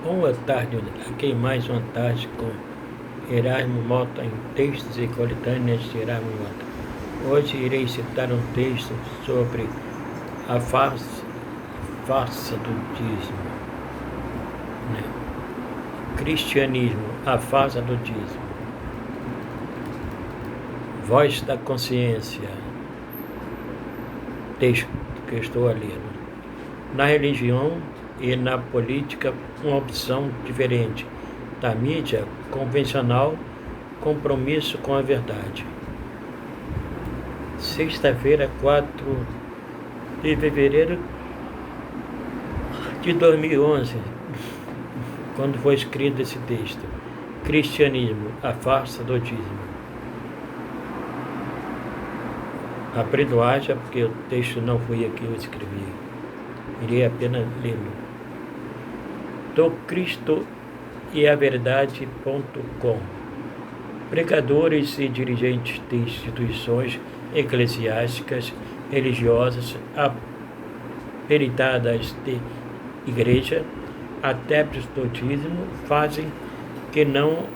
Boa tarde, aqui mais uma tarde com Erasmo Mota em textos e coletâneas de Erasmo Mota. Hoje irei citar um texto sobre a farsa do dízimo, né? Cristianismo, a farsa do dízimo. Voz da consciência, texto que estou a ler. Na religião e na política, uma opção diferente da mídia convencional, compromisso com a verdade. Sexta-feira, 4 de fevereiro de 2011, quando foi escrito esse texto. Cristianismo, a farsa do dízimo. Aprendo haja, porque o texto não foi aqui que eu escrevi. Irei apenas lê-lo. Do Cristo e a Verdade.com. Pregadores e dirigentes de instituições eclesiásticas, religiosas, peritadas de igreja, adeptos do dízimo, fazem que não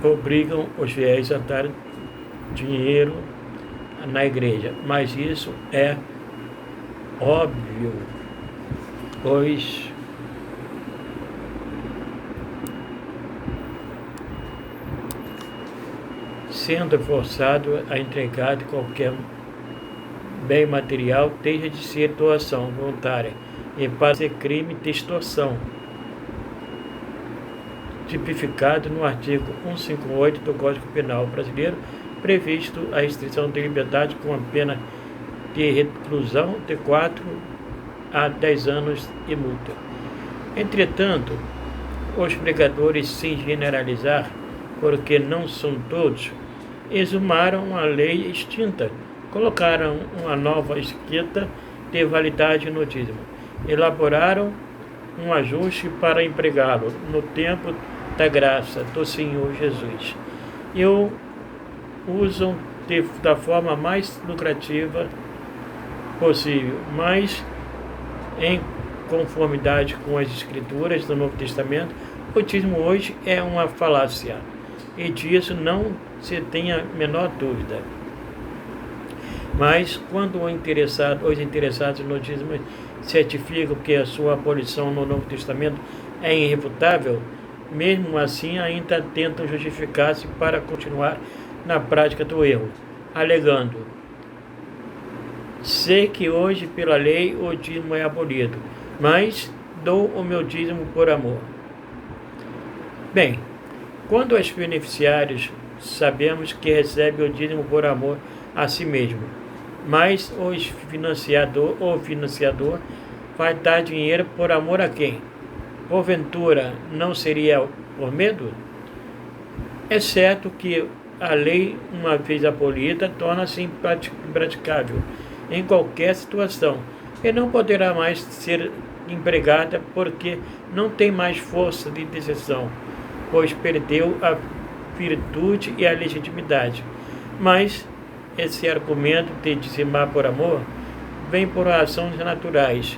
obrigam os fiéis a dar dinheiro na igreja, mas isso é óbvio, pois sendo forçado a entregar de qualquer bem material, deixa de ser doação voluntária e passa a ser crime de extorsão, tipificado no artigo 158 do Código Penal brasileiro, previsto a restrição de liberdade com a pena de reclusão de 4 a 10 anos e multa. Entretanto, os pregadores, sem generalizar, porque não são todos, exumaram a lei extinta, colocaram uma nova etiqueta de validade no dízimo, elaboraram um ajuste para empregá-lo no tempo da graça do Senhor Jesus e o usam da forma mais lucrativa possível, mas em conformidade com as Escrituras do Novo Testamento. O dízimo hoje é uma falácia, e disso não se tenha a menor dúvida. Mas quando os interessados no dízimo certificam que a sua abolição no Novo Testamento é irrefutável, mesmo assim ainda tentam justificar-se para continuar na prática do erro, alegando: sei que hoje pela lei o dízimo é abolido, mas dou o meu dízimo por amor. Bem, quando os beneficiários sabemos que recebem o dízimo por amor a si mesmo, mas o financiador vai dar dinheiro por amor a quem? Porventura não seria por medo? É certo que a lei, uma vez abolida, torna-se impraticável em qualquer situação e não poderá mais ser empregada porque não tem mais força de decisão, pois perdeu a virtude e a legitimidade. Mas esse argumento de dizimar por amor vem por razões naturais,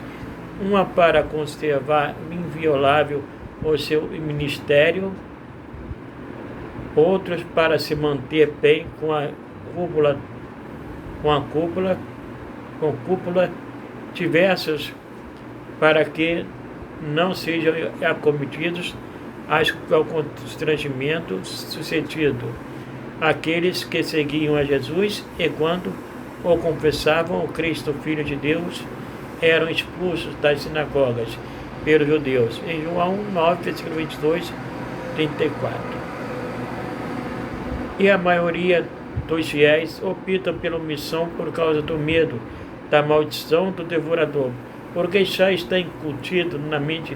uma para conservar inviolável o seu ministério, outros para se manter bem com cúpula, diversos para que não sejam acometidos ao constrangimento sucedido aqueles que seguiam a Jesus e, quando o confessavam, o Cristo, Filho de Deus, eram expulsos das sinagogas pelos judeus. Em João 9, versículo 22, 34. E a maioria dos fiéis optam pela omissão por causa do medo da maldição do devorador, porque já está incutido na mente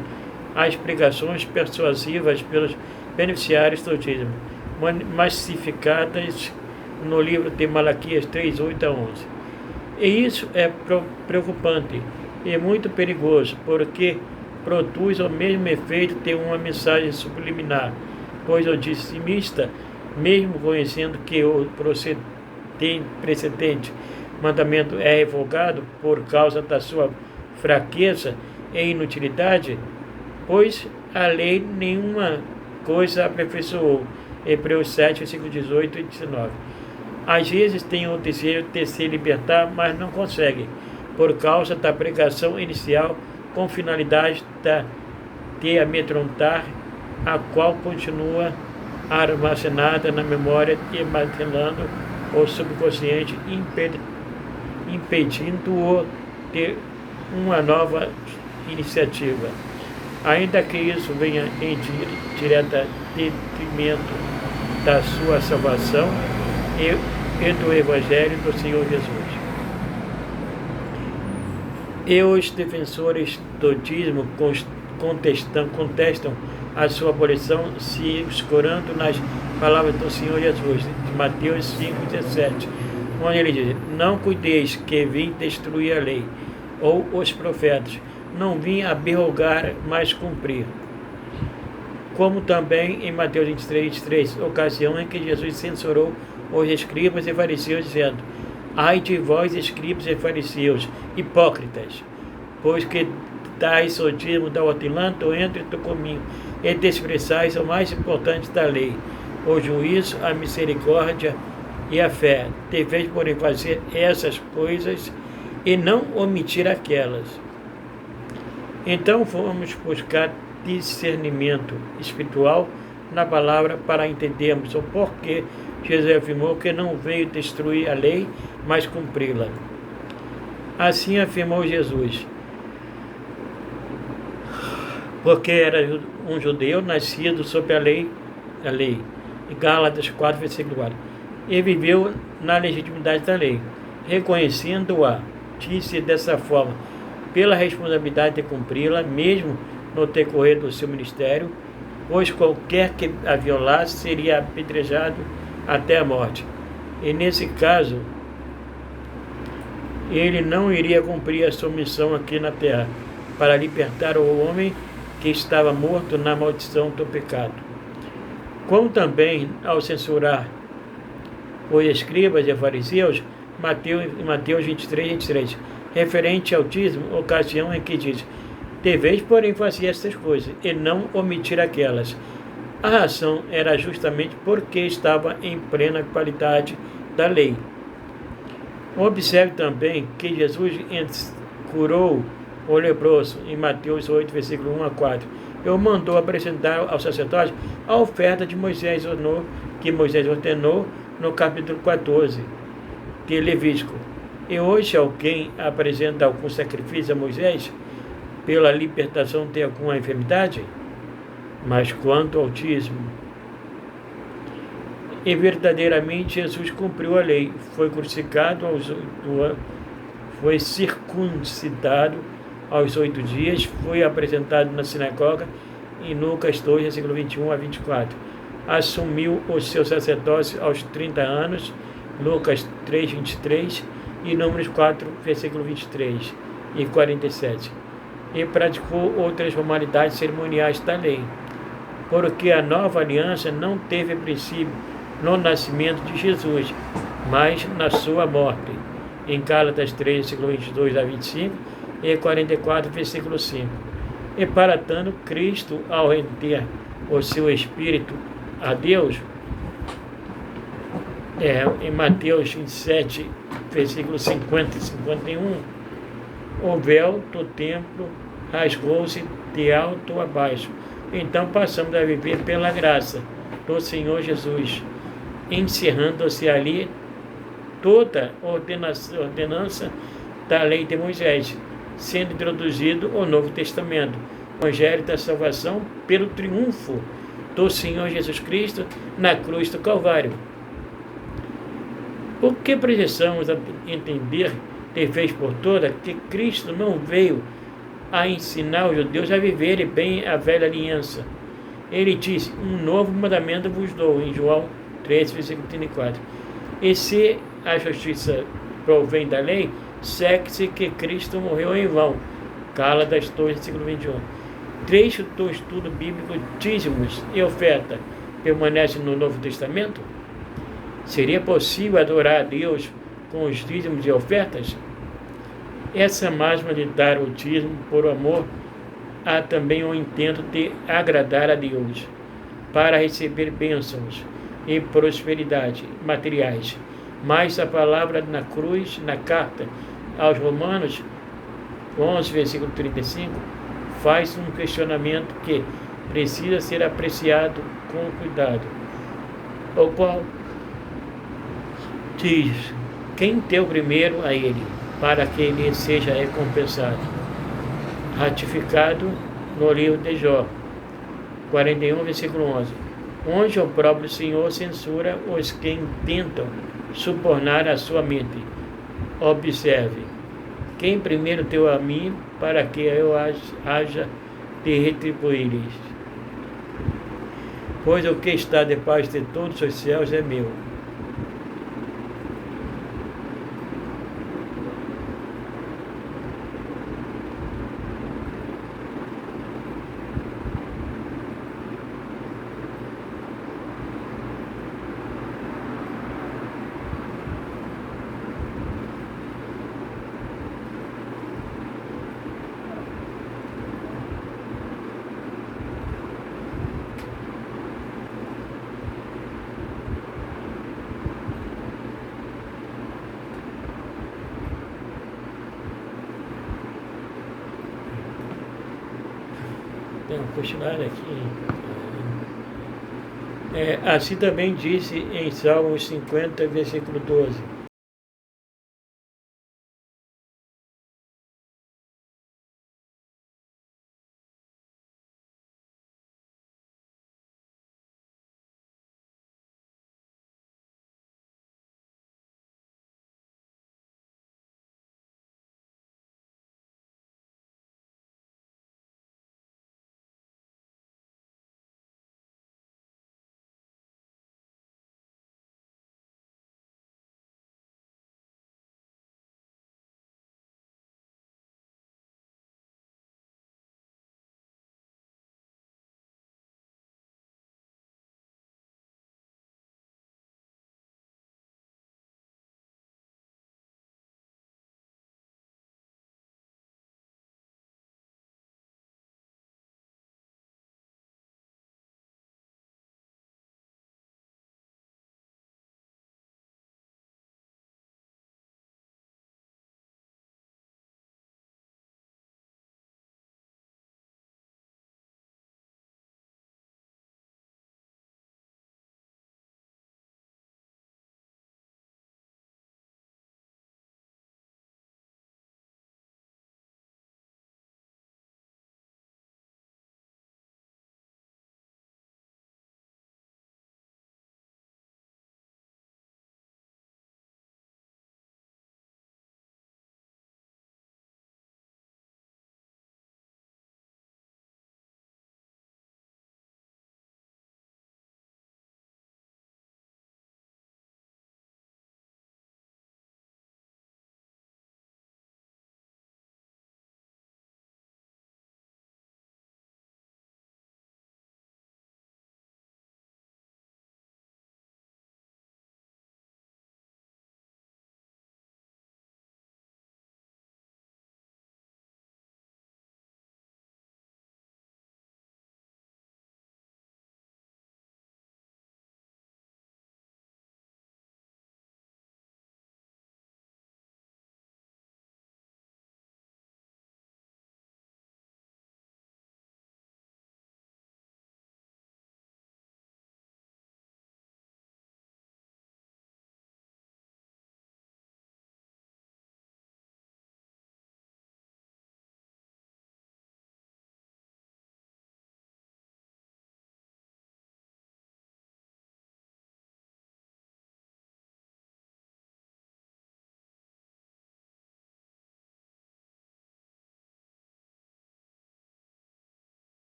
as pregações persuasivas pelos beneficiários do dízimo, massificadas no livro de Malaquias 3, 8 a 11. E isso é preocupante e muito perigoso, porque produz o mesmo efeito de uma mensagem subliminar, pois o dizimista, mesmo conhecendo que o precedente mandamento é revogado por causa da sua fraqueza e inutilidade, pois a lei nenhuma coisa aperfeiçoou. Hebreus 7, versículos 18 e 19. Às vezes tem o desejo de se libertar, mas não consegue, por causa da pregação inicial com finalidade de amedrontar, a qual continua armazenada na memória e martelando o subconsciente, impedindo-o de uma nova iniciativa. Ainda que isso venha em direto detrimento da sua salvação e do Evangelho do Senhor Jesus. E os defensores do dízimo contestam a sua abolição, se escorando nas palavras do Senhor Jesus, de Mateus 5,17, onde ele diz: não cuideis que vim destruir a lei, ou os profetas, não vim aberrogar, mas cumprir. Como também em Mateus 23, ocasião em que Jesus censurou os escribas e fariseus, dizendo: ai de vós, escribas e fariseus, hipócritas, pois que dais o dízimo da hortelã, do entre do cominho, e desprezais o mais importante da lei, o juízo, a misericórdia e a fé. Deveis, porém, fazer essas coisas e não omitir aquelas. Então vamos buscar discernimento espiritual na palavra para entendermos o porquê Jesus afirmou que não veio destruir a lei, mas cumpri-la. Assim afirmou Jesus, porque era um judeu nascido sob a lei, Gálatas 4, versículo 4, e viveu na legitimidade da lei, reconhecendo-a, disse dessa forma, pela responsabilidade de cumpri-la, mesmo no decorrer do seu ministério, pois qualquer que a violasse seria apedrejado até a morte. E nesse caso, ele não iria cumprir a sua missão aqui na terra, para libertar o homem que estava morto na maldição do pecado. Como também, ao censurar os escribas e fariseus, Mateus 23, referente ao dízimo, ocasião em que diz: deveis, porém, fazer estas coisas, e não omitir aquelas. A razão era justamente porque estava em plena qualidade da lei. Observe também que Jesus curou o leproso em Mateus 8, versículo 1 a 4. Ele mandou apresentar ao sacerdote a oferta de Moisés, que Moisés ordenou no capítulo 14 de Levítico. E hoje alguém apresenta algum sacrifício a Moisés pela libertação de alguma enfermidade? Mas quanto ao dízimo, e verdadeiramente Jesus cumpriu a lei, foi crucificado foi circuncidado aos 8 dias, foi apresentado na sinagoga em Lucas 2, versículo 21 a 24. Assumiu o seu sacerdócio aos 30 anos, Lucas 3, 23, e Números 4, versículo 23 e 47. E praticou outras formalidades cerimoniais da lei, porque a nova aliança não teve princípio no nascimento de Jesus, mas na sua morte, em Gálatas 3, versículo 22 a 25, e 44, versículo 5. E para tanto, Cristo, ao render o seu Espírito a Deus, em Mateus 27, versículo 50 e 51, o véu do templo rasgou-se de alto a baixo. Então passamos a viver pela graça do Senhor Jesus, encerrando-se ali toda a ordenança da lei de Moisés, sendo introduzido o Novo Testamento, o Evangelho da salvação pelo triunfo do Senhor Jesus Cristo na cruz do Calvário. O que precisamos entender de vez por toda que Cristo não veio a ensinar os judeus a viverem bem a velha aliança. Ele disse: um novo mandamento vos dou, em João 13, versículo 34. E se a justiça provém da lei, segue-se que Cristo morreu em vão. Gálatas 2, versículo 21. Trecho do estudo bíblico: dízimos e oferta permanecem no Novo Testamento? Seria possível adorar a Deus com os dízimos e ofertas? Essa máxima de dar o dízimo por amor há também o intento de agradar a Deus, para receber bênçãos e prosperidade materiais. Mas a palavra na cruz, na carta aos Romanos 11, versículo 35, faz um questionamento que precisa ser apreciado com cuidado, o qual diz: quem deu primeiro a ele, para que ele seja recompensado. Ratificado no livro de Jó 41, versículo 11, onde o próprio Senhor censura os que tentam subornar a sua mente. Observe: quem primeiro deu a mim, para que eu haja de retribuir-lhes? Pois o que está debaixo de todos os céus é meu. Então, continuar aqui. Assim também disse em Salmos 50, versículo 12: